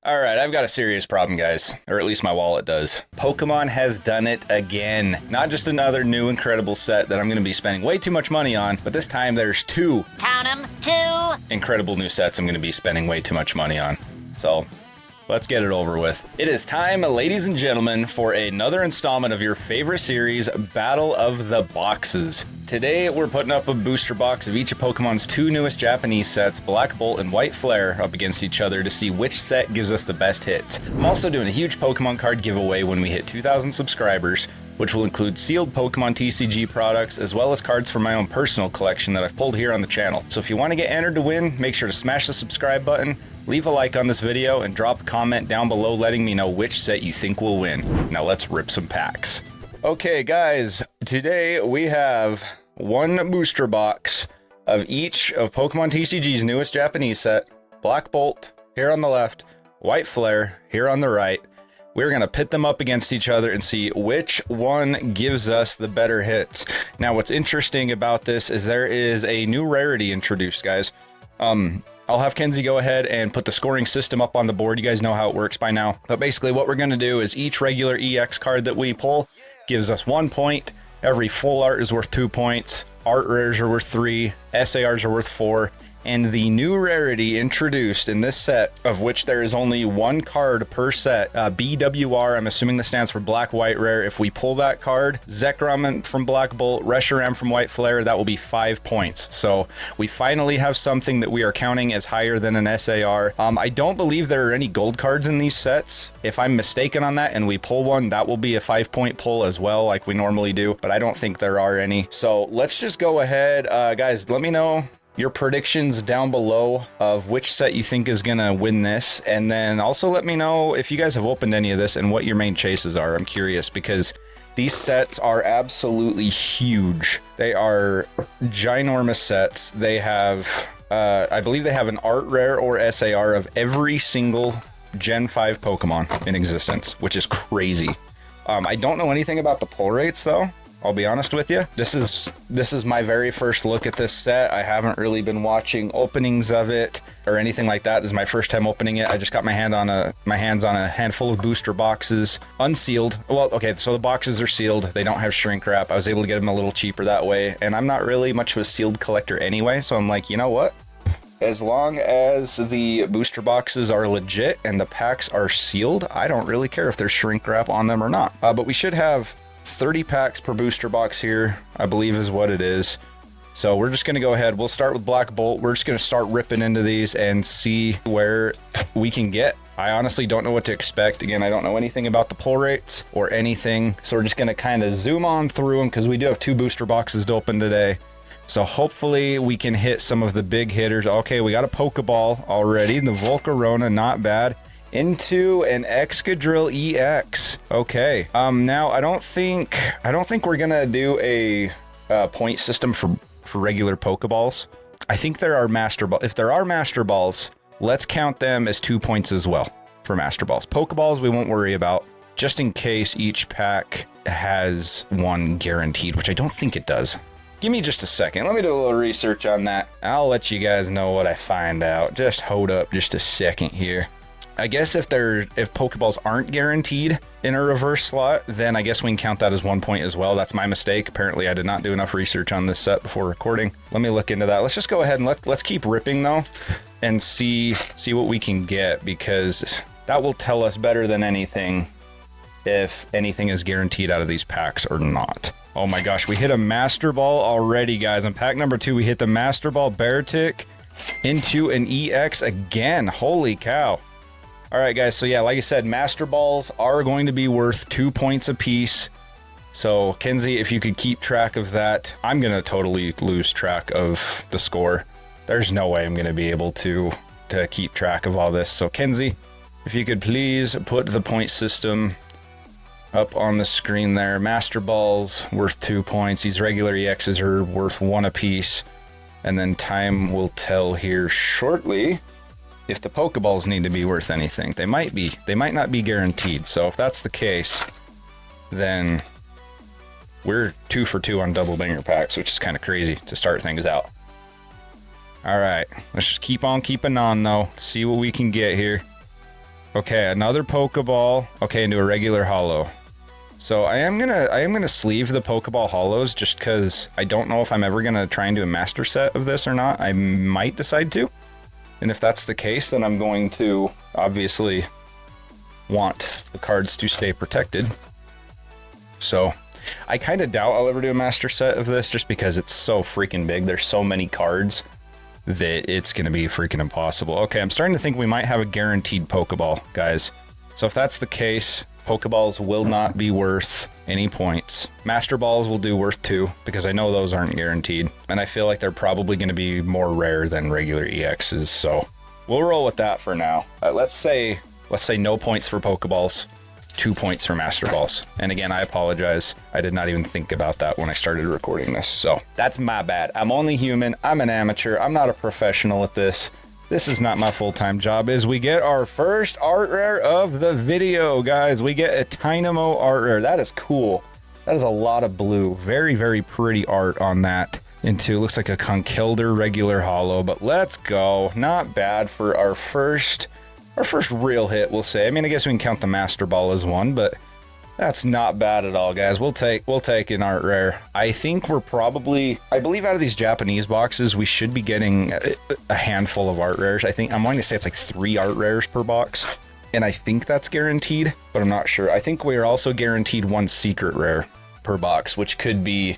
All right, I've got a serious problem, guys, or at least my wallet does. Pokemon has done it again. Not just another new incredible set that I'm going to be spending way too much money on, but this time there's two. Count 'em, two Incredible new sets I'm going to be spending way too much money on. So let's get it over with. It is time, ladies and gentlemen, for another installment of your favorite series, Battle of the Boxes. Today, we're putting up a booster box of each of Pokemon's two newest Japanese sets, Black Bolt and White Flare, up against each other to see which set gives us the best hits. I'm also doing a huge Pokemon card giveaway when we hit 2,000 subscribers, which will include sealed Pokemon TCG products, as well as cards from my own personal collection that I've pulled here on the channel. So if you want to get entered to win, make sure to smash the subscribe button, leave a like on this video, and drop a comment down below letting me know which set you think will win. Now let's rip some packs. Okay guys, today we have one booster box of each of Pokemon TCG's newest Japanese set, Black Bolt here on the left, White Flare here on the right. We're going to pit them up against each other and see which one gives us the better hits. Now what's interesting about this is there is a new rarity introduced, guys. I'll have Kenzie go ahead and put the scoring system up on the board. You guys know how it works by now. But basically what we're going to do is each regular EX card that we pull gives us 1 point. Every full art is worth 2 points. Art rares are worth 3. SARs are worth 4. And the new rarity introduced in this set, of which there is only one card per set, BWR, I'm assuming this stands for Black White Rare. If we pull that card, Zekrom from Black Bolt, Reshiram from White Flare, that will be 5 points. So we finally have something that we are counting as higher than an SAR. I don't believe there are any gold cards in these sets. If I'm mistaken on that and we pull one, that will be a 5-point pull as well, like we normally do, but I don't think there are any. So let's just go ahead. Guys, let me know your predictions down below of which set you think is gonna win this, and then also let me know if you guys have opened any of this and what your main chases are. I'm curious because these sets are absolutely huge. They are ginormous sets. They have I believe they have an art rare or SAR of every single Gen 5 Pokemon in existence, which is crazy. I don't know anything about the pull rates though, I'll be honest with you. This is my very first look at this set. I haven't really been watching openings of it or anything like that. This is my first time opening it. I just got my hands on a handful of booster boxes, unsealed. Well, okay, so the boxes are sealed. They don't have shrink wrap. I was able to get them a little cheaper that way, and I'm not really much of a sealed collector anyway, so I'm like, you know what? As long as the booster boxes are legit and the packs are sealed, I don't really care if there's shrink wrap on them or not. But we should have 30 packs per booster box here, I believe is what it is. So we're just going to go ahead. We'll start with Black Bolt. We're just going to start ripping into these and see where we can get. I honestly don't know what to expect. Again, I don't know anything about the pull rates or anything. So we're just going to kind of zoom on through them because we do have 2 booster boxes to open today. So hopefully we can hit some of the big hitters. Okay, we got a Pokeball already. The Volcarona, not bad. Into an Excadrill EX. Okay. Now I don't think we're gonna do a point system for regular Pokeballs. I think there are Master Balls. If there are Master Balls, let's count them as 2 points as well for Master Balls. Pokeballs we won't worry about, just in case each pack has one guaranteed, which I don't think it does. Give me just a second. Let me do a little research on that. I'll let you guys know what I find out. Just hold up just a second here. I guess if Pokeballs aren't guaranteed in a reverse slot, then I guess we can count that as 1 point as well. That's my mistake. Apparently I did not do enough research on this set before recording. Let me look into that. Let's just go ahead and let's keep ripping though and see what we can get, because that will tell us better than anything if anything is guaranteed out of these packs or not. Oh my gosh, we hit a Master Ball already, guys. On pack number 2, we hit the Master Ball Beartic into an EX again. Holy cow. All right, guys, so yeah, like I said, Master Balls are going to be worth 2 points apiece. So, Kenzie, if you could keep track of that. I'm going to totally lose track of the score. There's no way I'm going to be able to keep track of all this. So, Kenzie, if you could please put the point system up on the screen there. Master Balls worth 2 points. These regular EXs are worth 1 apiece. And then time will tell here shortly if the Pokeballs need to be worth anything. They might be. They might not be guaranteed. So if that's the case, then we're 2 for 2 on double banger packs, which is kind of crazy to start things out. All right, let's just keep on keeping on though. See what we can get here. Okay, another Pokeball. Okay, into a regular holo. So I am gonna sleeve the Pokeball holos just because I don't know if I'm ever gonna try and do a master set of this or not. I might decide to. And if that's the case, then I'm going to obviously want the cards to stay protected. So I kind of doubt I'll ever do a master set of this just because it's so freaking big. There's so many cards that it's going to be freaking impossible. Okay, I'm starting to think we might have a guaranteed Pokeball, guys. So if that's the case, Pokeballs will not be worth any points. Master Balls will do worth 2 because I know those aren't guaranteed. And I feel like they're probably going to be more rare than regular EXs. So we'll roll with that for now. Let's say no points for Pokeballs. 2 points for Master Balls. And again, I apologize. I did not even think about that when I started recording this. So that's my bad. I'm only human. I'm an amateur. I'm not a professional at this. This is not my full-time job. Is we get our first art rare of the video, guys. We get a Tynamo art rare. That is cool. That is a lot of blue. Very, very pretty art on that. Into looks like a Conkeldurr regular holo, but let's go. Not bad for our first real hit, we'll say. I mean, I guess we can count the Master Ball as one, but that's not bad at all, guys. We'll take an art rare. I think we're probably, I believe out of these Japanese boxes, we should be getting a handful of art rares. I think, I'm wanting to say it's like 3 art rares per box, and I think that's guaranteed, but I'm not sure. I think we are also guaranteed 1 secret rare per box, which could be,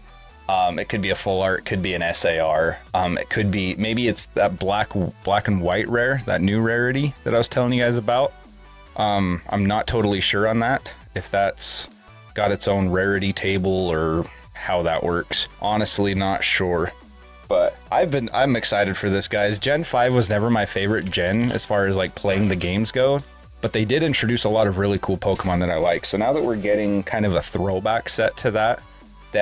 it could be a full art, could be an SAR. It could be, maybe it's that black and white rare, that new rarity that I was telling you guys about. I'm not totally sure on that, if that's got its own rarity table or how that works. Honestly, not sure. But I'm excited for this, guys. Gen 5 was never my favorite gen as far as like playing the games go, but they did introduce a lot of really cool Pokemon that I like. So now that we're getting kind of a throwback set to that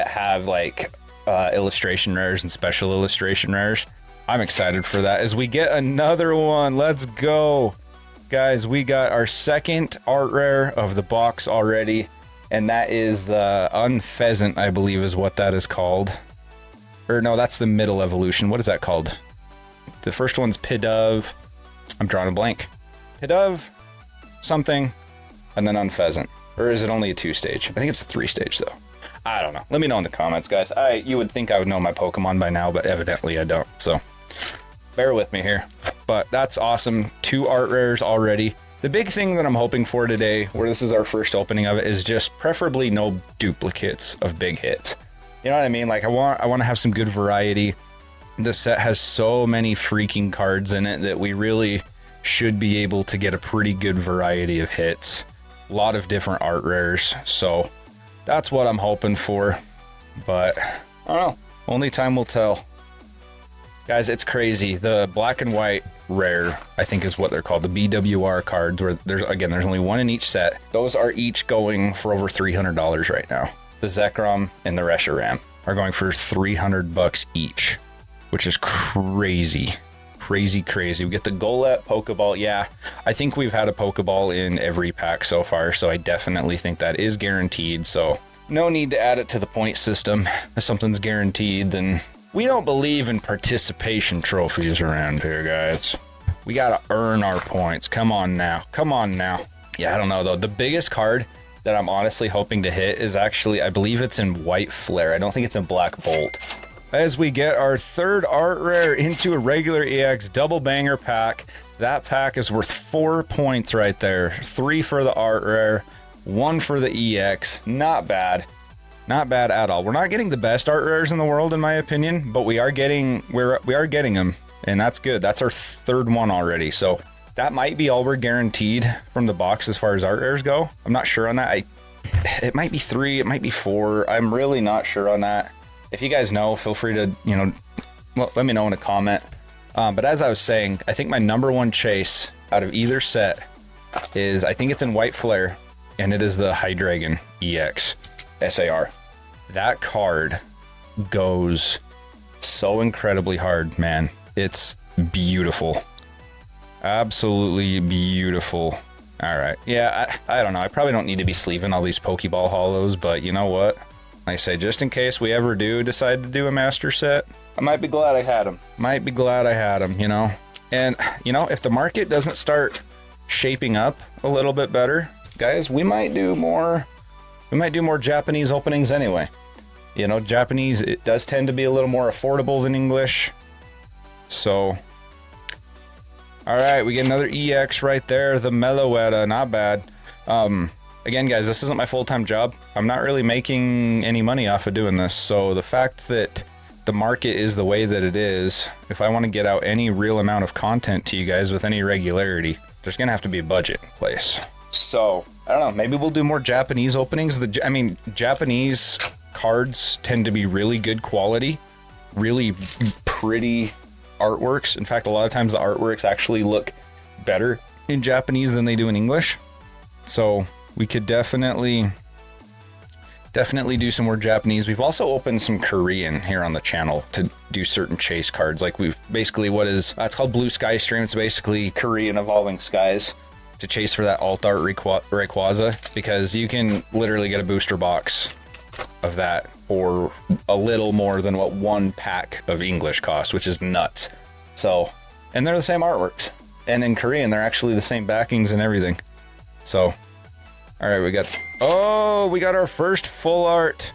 have like illustration rares and special illustration rares, I'm excited for that. As we get another one, let's go. Guys, we got our second art rare of the box already, and that is the Unpheasant, I believe is what that is called. Or no, that's the middle evolution. What is that called? The first one's Pidove. I'm drawing a blank. Pidove, something, and then Unpheasant. Or is it only a 2-stage? I think it's a 3-stage though. I don't know. Let me know in the comments, guys. You would think I would know my Pokemon by now, but evidently I don't. So bear with me here. But that's awesome. 2 art rares already. The big thing that I'm hoping for today, where this is our first opening of it, is just preferably no duplicates of big hits. You know what I mean? Like I want to have some good variety. This set has so many freaking cards in it that we really should be able to get a pretty good variety of hits. A lot of different art rares. So that's what I'm hoping for. But I don't know. Only time will tell. Guys, it's crazy. The black and white rare, I think is what they're called, the BWR cards, where there's only 1 in each set. Those are each going for over $300 right now. The Zekrom and the Reshiram are going for $300 each, which is crazy. Crazy. We get the Golett Pokeball. Yeah, I think we've had a Pokeball in every pack so far, so I definitely think that is guaranteed. So no need to add it to the point system. If something's guaranteed, then we don't believe in participation trophies around here, guys. We gotta earn our points. Come on now. Yeah, I don't know though. The biggest card that I'm honestly hoping to hit is actually, I believe it's in White Flare. I don't think it's in Black Bolt. As we get our third art rare into a regular EX double banger pack. That pack is worth 4 points right there. 3 for the art rare, 1 for the EX. Not bad. Not bad at all. We're not getting the best art rares in the world, in my opinion, but we are getting them, and that's good. That's our 3rd one already. So that might be all we're guaranteed from the box as far as art rares go. I'm not sure on that. It might be 3, it might be 4. I'm really not sure on that. If you guys know, feel free to, let me know in a comment. But as I was saying, I think my #1 chase out of either set is, I think it's in White Flare, and it is the Hydreigon EX SAR. That card goes so incredibly hard, man. It's beautiful. Absolutely beautiful. All right. Yeah, I don't know. I probably don't need to be sleeving all these Pokeball holos, but you know what? Like I say, just in case we ever do decide to do a master set, I might be glad I had them. And, if the market doesn't start shaping up a little bit better, guys, we might do more Japanese openings anyway. You know, Japanese, it does tend to be a little more affordable than English. So, all right, we get another EX right there, the Meloetta, not bad. Again, guys, this isn't my full-time job. I'm not really making any money off of doing this. So the fact that the market is the way that it is, if I want to get out any real amount of content to you guys with any regularity, there's going to have to be a budget in place. So, I don't know, maybe we'll do more Japanese openings. I mean, Japanese cards tend to be really good quality, really pretty artworks. In fact, a lot of times the artworks actually look better in Japanese than they do in English. So we could definitely do some more Japanese. We've also opened some Korean here on the channel to do certain chase cards. Like we've basically it's called Blue Sky Stream. It's basically Korean Evolving Skies to chase for that alt art Rayquaza, because you can literally get a booster box of that for a little more than what one pack of English costs, which is nuts. So, and they're the same artworks. And in Korean, they're actually the same backings and everything. So, all right, we got our first full art.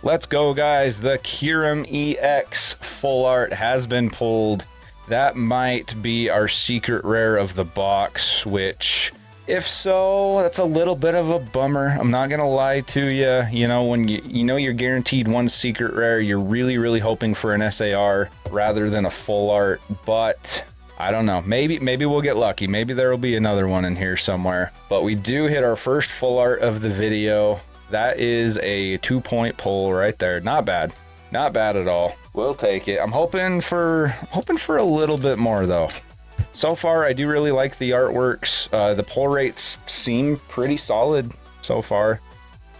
Let's go, guys. The Kyurem EX full art has been pulled. That might be our secret rare of the box, which, if so, that's a little bit of a bummer. I'm not gonna lie to you. You know, when you know you're guaranteed one secret rare, you're really, really hoping for an SAR rather than a full art. But I don't know. Maybe we'll get lucky. Maybe there will be another one in here somewhere. But we do hit our first full art of the video. That is a 2-point pull right there. Not bad. Not bad at all. We'll take it. I'm hoping for a little bit more though. So far, I do really like the artworks. The pull rates seem pretty solid so far.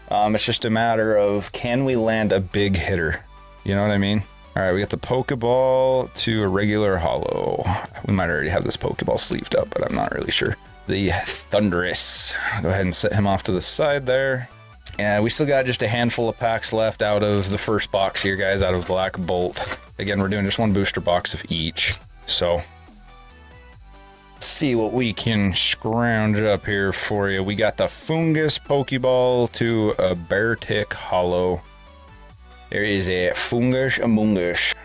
It's just a matter of, can we land a big hitter? You know what I mean? All right, we got the Pokeball to a regular holo. We might already have this Pokeball sleeved up, but I'm not really sure. The Thunderous. Go ahead and set him off to the side there. And we still got just a handful of packs left out of the first box here, guys, out of Black Bolt. Again, we're doing just one booster box of each. So, see what we can scrounge up here for you. We got the Fungus Pokeball to a Beartic Holo. There is a Fungus Among Us.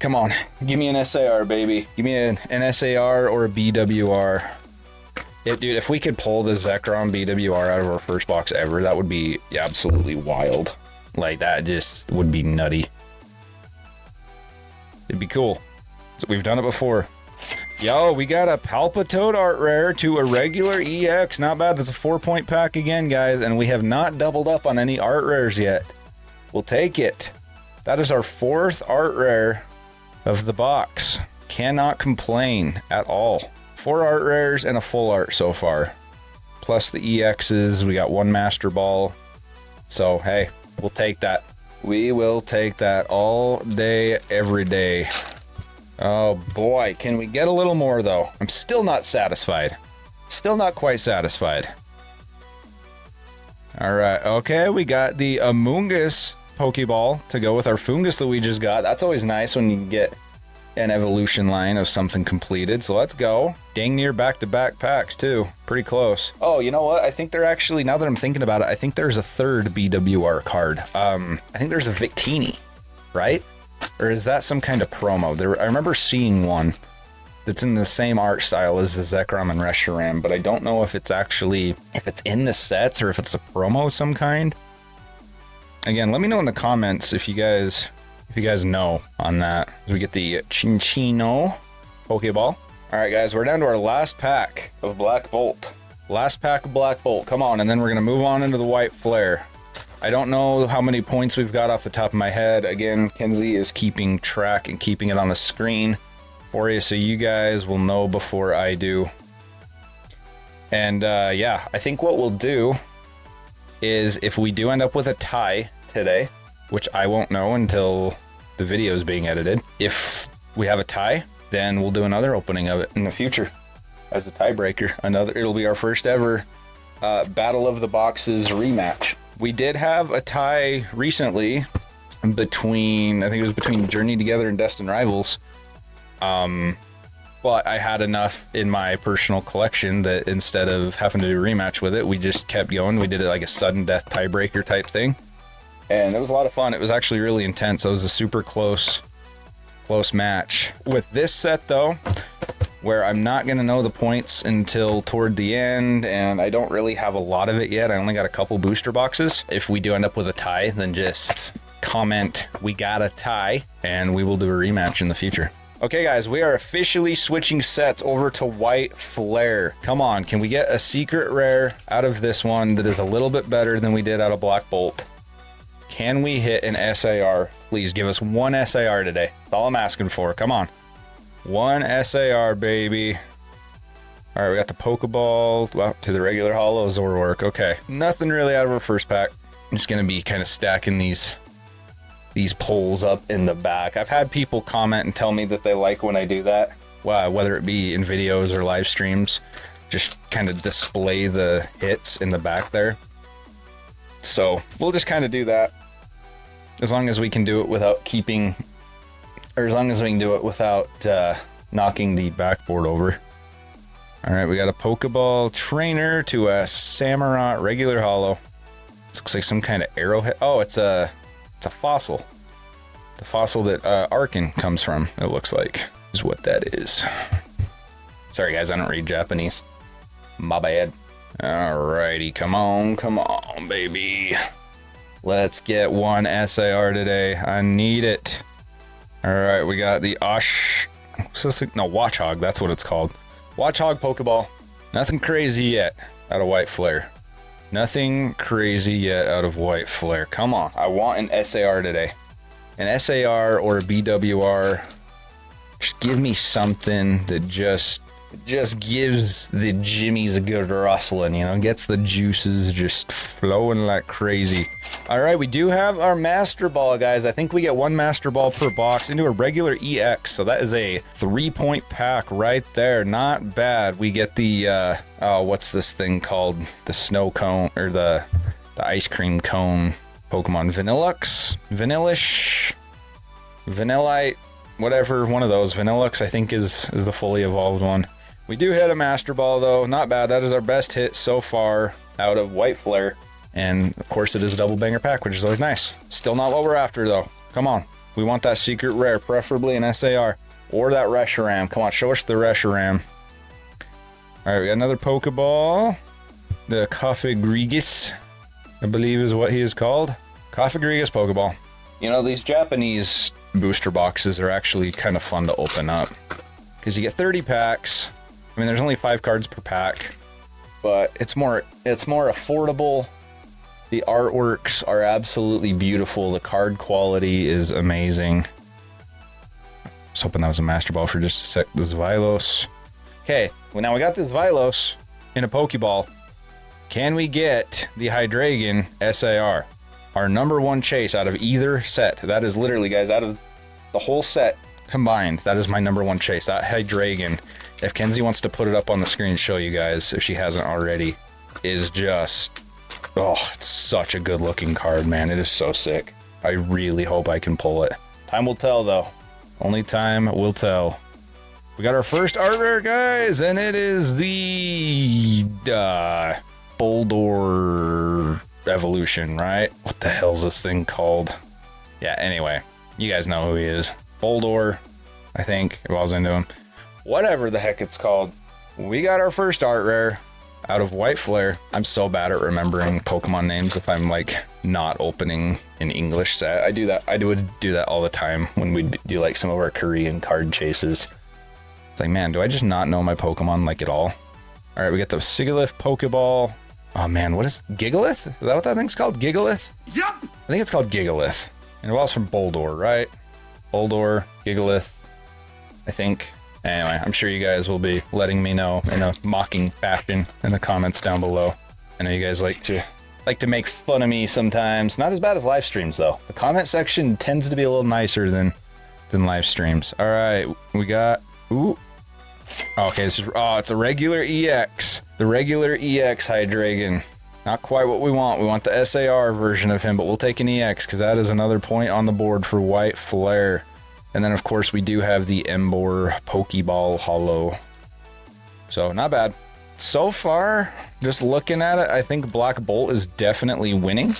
Come on, give me an SAR, baby. Give me an SAR or a BWR. Dude, if we could pull the Zekrom BWR out of our first box ever, that would be absolutely wild. Like, that just would be nutty. It'd be cool. So we've done it before. Yo, we got a Palpitoad art rare to a regular EX. Not bad. That's a 4-point pack again, guys. And we have not doubled up on any art rares yet. We'll take it. That is our 4th art rare of the box. Cannot complain at all. 4 art rares and a full art so far. Plus the EXs. We got 1 Master Ball. So, hey, we'll take that. We will take that all day, every day. Oh boy, can we get a little more though? I'm still not satisfied. Still not quite satisfied. All right, okay, we got the Among Us Pokeball to go with our Fungus that we just got. That's always nice when you get an evolution line of something completed. So let's go. Dang near back-to-back packs too. Pretty close. Oh, you know what? I think they're actually, now that I'm thinking about it, I think there's a 3rd BWR card. I think there's a Victini, right? Or is that some kind of promo? I remember seeing one that's in the same art style as the Zekrom and Reshiram, but I don't know if it's in the sets or if it's a promo of some kind. Again, let me know in the comments if you guys know on that. We get the Chinchino Pokeball. All right, guys, we're down to our last pack of Black Bolt. Last pack of Black Bolt, come on, and then we're gonna move on into the White Flare. I don't know how many points we've got off the top of my head. Again, Kenzie is keeping track and keeping it on the screen for you, so you guys will know before I do. And yeah, I think what we'll do is, if we do end up with a tie today, which I won't know until the video is being edited, if we have a tie, then we'll do another opening of it in the future as a tiebreaker. It'll be our first ever Battle of the Boxes rematch. We did have a tie recently between, I think it was between Journey Together and Destined Rivals. But I had enough in my personal collection that instead of having to do a rematch with it, we just kept going. We did it like a sudden death tiebreaker type thing. And it was a lot of fun. It was actually really intense. It was a super close match. With this set though, where I'm not gonna know the points until toward the end, and I don't really have a lot of it yet. I only got a couple booster boxes. If we do end up with a tie, then just comment, "We got a tie," and we will do a rematch in the future. Okay guys, we are officially switching sets over to White Flare. Come on, can we get a secret rare out of this one that is a little bit better than we did out of Black Bolt? Can we hit an SAR? Please give us one SAR today. That's all I'm asking for. Come on. One SAR, baby. All right, we got the Pokeball. Well, to the regular holo Zoroark. Okay, nothing really out of our first pack. I'm just gonna be kind of stacking these pulls up in the back. I've had people comment and tell me that they like when I do that. Wow, whether it be in videos or live streams, just kind of display the hits in the back there. So we'll just kind of do that. As long as we can do it without knocking the backboard over. All right, we got a Pokeball Trainer to a Samurott regular holo. This looks like some kind of arrowhead. Oh, it's a fossil. The fossil that Arkin comes from, it looks like, is what that is. Sorry guys, I don't read Japanese. My bad. Alrighty, come on, baby. Let's get one SAR today. I need it. Alright, we got the Watchog, that's what it's called. Watchog Pokeball. Nothing crazy yet out of White Flare. Nothing crazy yet out of White Flare. Come on, I want an SAR today. An SAR or a BWR. Just give me something that just gives the jimmies a good rustling, you know, gets the juices just flowing like crazy. All right, we do have our Master Ball, guys. I think we get one Master Ball per box into a regular EX, so that is a 3-point pack right there. Not bad. We get the, what's this thing called? The snow cone, or the ice cream cone Pokemon. Vanillite, whatever, one of those. Vanillux, I think, is the fully evolved one. We do hit a Master Ball, though. Not bad. That is our best hit so far out of White Flare. And, of course, it is a double banger pack, which is always nice. Still not what we're after, though. Come on. We want that secret rare, preferably an SAR. Or that Reshiram. Come on, show us the Reshiram. All right, we got another Pokeball. The Cofagrigus, I believe is what he is called. Cofagrigus Pokeball. You know, these Japanese booster boxes are actually kind of fun to open up. Because you get 30 packs. I mean, there's only 5 cards per pack. But it's more affordable. The artworks are absolutely beautiful. The card quality is amazing. I was hoping that was a Master Ball for just a sec. This Vilos. Okay, well now we got this Vilos in a Pokeball. Can we get the Hydreigon SAR? Our #1 chase out of either set. That is literally, guys, out of the whole set combined, that is my #1 chase. That Hydreigon, if Kenzie wants to put it up on the screen and show you guys, if she hasn't already, is just... oh, it's such a good looking card, man. It is so sick. I really hope I can pull it. Time will tell, though. Only time will tell. We got our first art rare, guys, and it is the Boldor Evolution, right? What the hell's this thing called? Yeah, anyway, you guys know who he is. Boldor, I think, if I was into him. Whatever the heck it's called. We got our first art rare out of White Flare. I'm so bad at remembering Pokemon names if I'm like not opening an English set. I do that. I would do that all the time when we do like some of our Korean card chases. It's like, man, do I just not know my Pokemon like at all? All right, we got the Sigilyph Pokeball. Oh man, what is Gigalith? Is that what that thing's called? Gigalith? Yep. I think it's called Gigalith. And it was from Boldor, right? Boldor, Gigalith, I think. Anyway, I'm sure you guys will be letting me know in a mocking fashion in the comments down below. I know you guys like to make fun of me sometimes. Not as bad as live streams though. The comment section tends to be a little nicer than live streams. All right, we got ooh. Okay, this is it's a regular EX. The regular EX Hydreigon. Not quite what we want. We want the SAR version of him, but we'll take an EX because that is another point on the board for White Flare. And then, of course, we do have the Emboar Pokeball Hollow. So, not bad. So far, just looking at it, I think Black Bolt is definitely winning.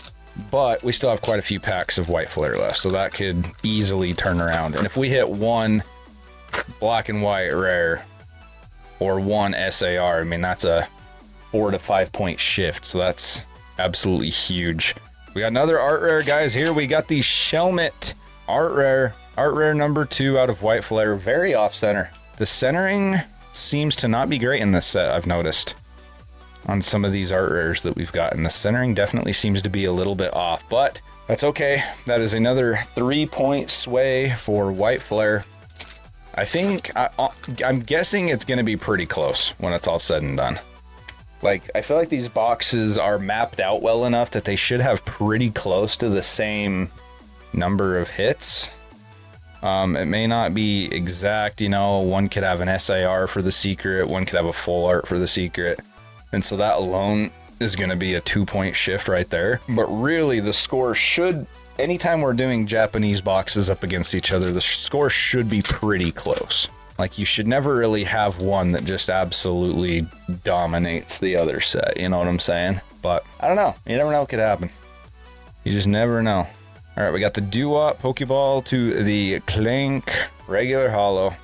But we still have quite a few packs of White Flare left, so that could easily turn around. And if we hit one Black and White Rare or one SAR, I mean, that's a 4 to 5 point shift, so that's absolutely huge. We got another Art Rare, guys. Here we got the Shelmet Art Rare number 2 out of White Flare. Very off-center. The centering seems to not be great in this set, I've noticed. On some of these Art Rares that we've gotten, the centering definitely seems to be a little bit off, but that's okay. That is another 3-point sway for White Flare. I think, I'm guessing it's going to be pretty close when it's all said and done. Like, I feel like these boxes are mapped out well enough that they should have pretty close to the same number of hits. It may not be exact, you know, one could have an SIR for the secret, one could have a full art for the secret. And so that alone is going to be a 2-point shift right there. But really, the score should, anytime we're doing Japanese boxes up against each other, the score should be pretty close. Like, you should never really have one that just absolutely dominates the other set, you know what I'm saying? But, I don't know. You never know what could happen. You just never know. Alright, we got the Dewott Pokeball to the Clank regular hollow.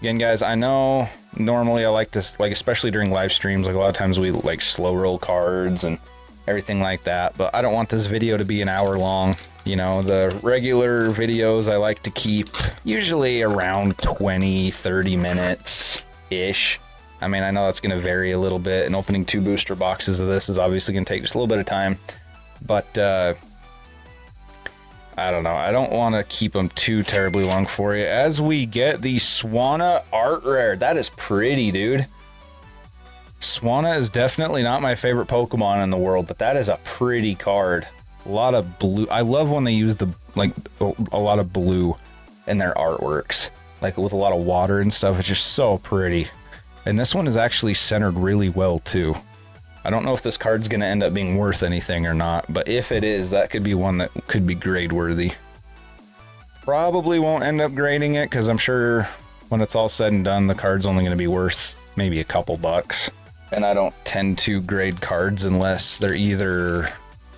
Again, guys, I know normally I like to, like, especially during live streams, like a lot of times we like slow roll cards and everything like that, but I don't want this video to be an hour long. You know, the regular videos I like to keep usually around 20-30 minutes ish. I mean, I know that's going to vary a little bit, and opening 2 booster boxes of this is obviously going to take just a little bit of time, but I don't know. I don't want to keep them too terribly long for you. As we get the Swanna Art Rare. That is pretty, dude. Swanna is definitely not my favorite Pokemon in the world, but that is a pretty card. A lot of blue. I love when they use the, like, a lot of blue in their artworks. Like, with a lot of water and stuff. It's just so pretty. And this one is actually centered really well, too. I don't know if this card's going to end up being worth anything or not, but if it is, that could be one that could be grade worthy. Probably won't end up grading it, because I'm sure when it's all said and done, the card's only going to be worth maybe a couple bucks. And I don't tend to grade cards unless they're either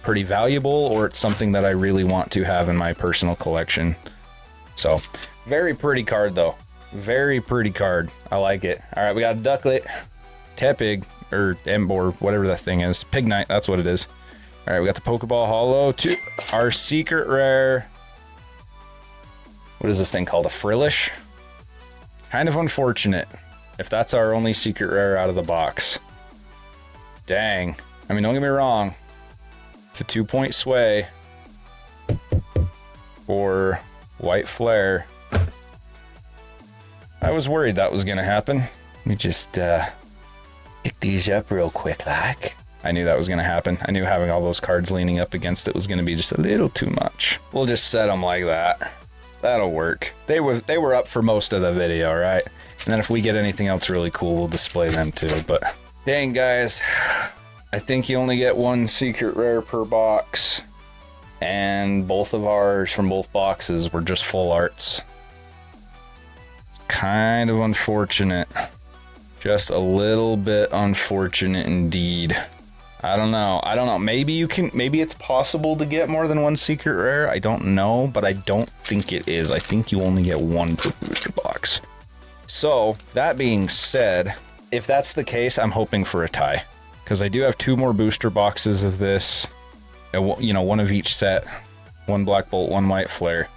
pretty valuable or it's something that I really want to have in my personal collection. So, very pretty card, though. Very pretty card. I like it. All right, we got a Ducklet, Tepig, or Emboar, whatever that thing is. Pignite, that's what it is. All right, we got the Pokeball Hollow to our secret rare. What is this thing called? A Frillish? Kind of unfortunate if that's our only secret rare out of the box. Dang. I mean, don't get me wrong. It's a 2-point sway for White Flare. I was worried that was going to happen. Let me just pick these up real quick, like. I knew that was going to happen. I knew having all those cards leaning up against it was going to be just a little too much. We'll just set them like that. That'll work. They were up for most of the video, right? And then if we get anything else really cool, we'll display them too. But dang, guys, I think you only get 1 secret rare per box. And both of ours from both boxes were just full arts. It's kind of unfortunate. Just a little bit unfortunate indeed. I don't know. Maybe it's possible to get more than 1 secret rare. I don't know, but I don't think it is. I think you only get 1 per booster box. So, that being said, if that's the case, I'm hoping for a tie. Because I do have 2 more booster boxes of this. You know, 1 of each set. 1 Black Bolt, 1 White Flare.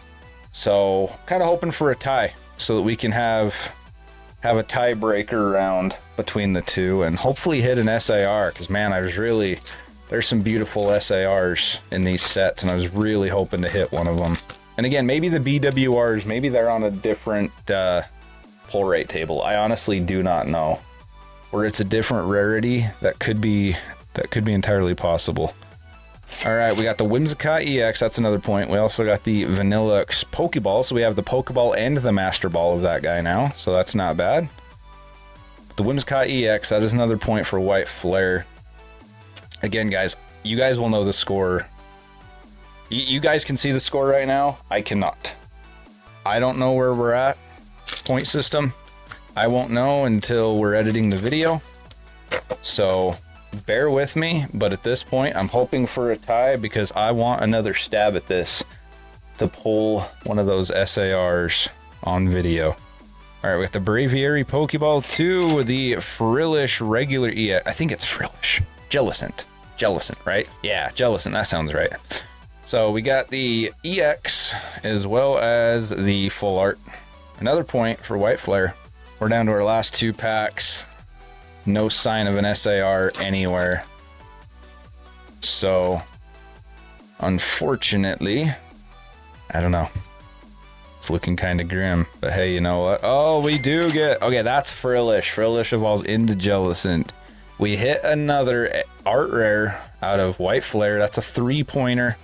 So, kind of hoping for a tie. So that we can have a tiebreaker round between the 2 and hopefully hit an SIR, because man, there's some beautiful SIRs in these sets and I was really hoping to hit one of them. And again, maybe the BWRs, maybe they're on a different pull rate table. I honestly do not know. Or it's a different rarity. That could be entirely possible. Alright, we got the Whimsicott EX, that's another point. We also got the Vanillux Pokeball, so we have the Pokeball and the Master Ball of that guy now, so that's not bad. But the Whimsicott EX, that is another point for White Flare. Again, guys, you guys will know the score. You guys can see the score right now. I cannot. I don't know where we're at. Point system. I won't know until we're editing the video. So bear with me, but at this point I'm hoping for a tie because I want another stab at this to pull one of those SARs on video. All right, we got the Braviary Pokeball 2, the Frillish regular EX. I think it's Frillish. Jellicent, right? Yeah, Jellicent, that sounds right. So we got the EX as well as the full art. Another point for White Flare. We're down to our last 2 packs. No sign of an SAR anywhere. So, unfortunately, I don't know. It's looking kind of grim, but hey, you know what? Oh, we do get, okay, that's Frillish. Frillish evolves into Jellicent. We hit another art rare out of White Flare. That's a 3-pointer.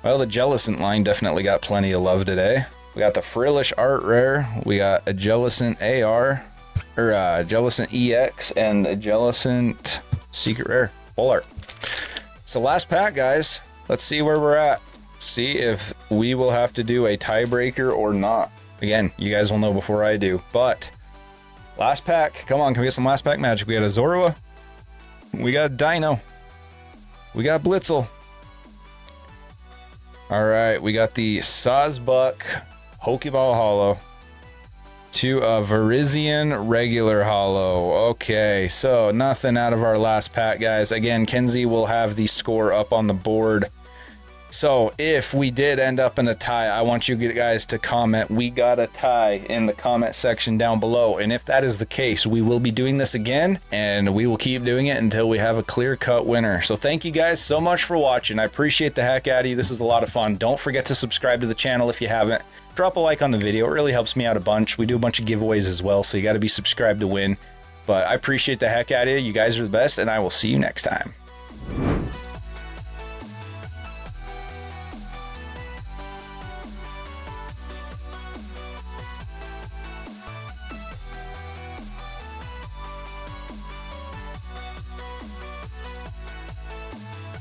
Well, the Jellicent line definitely got plenty of love today. We got the Frillish art rare. We got a Jellicent AR, or Jellicent EX, and a Jellicent secret rare. Full art. So last pack, guys. Let's see where we're at. See if we will have to do a tiebreaker or not. Again, you guys will know before I do. But last pack. Come on, can we get some last pack magic? We got a Zorua. We got a Dino. We got Blitzel. All right, we got the Sawsbuck Pokeball Hollow to a Virizion regular hollow. Okay, so nothing out of our last pack, guys. Again, Kenzie will have the score up on the board. So if we did end up in a tie, I want you guys to comment, "We got a tie," in the comment section down below. And if that is the case, we will be doing this again, and we will keep doing it until we have a clear-cut winner. So thank you guys so much for watching. I appreciate the heck out of you. This is a lot of fun. Don't forget to subscribe to the channel if you haven't. Drop a like on the video. It really helps me out a bunch. We do a bunch of giveaways as well, so you got to be subscribed to win. But I appreciate the heck out of you. You guys are the best, and I will see you next time.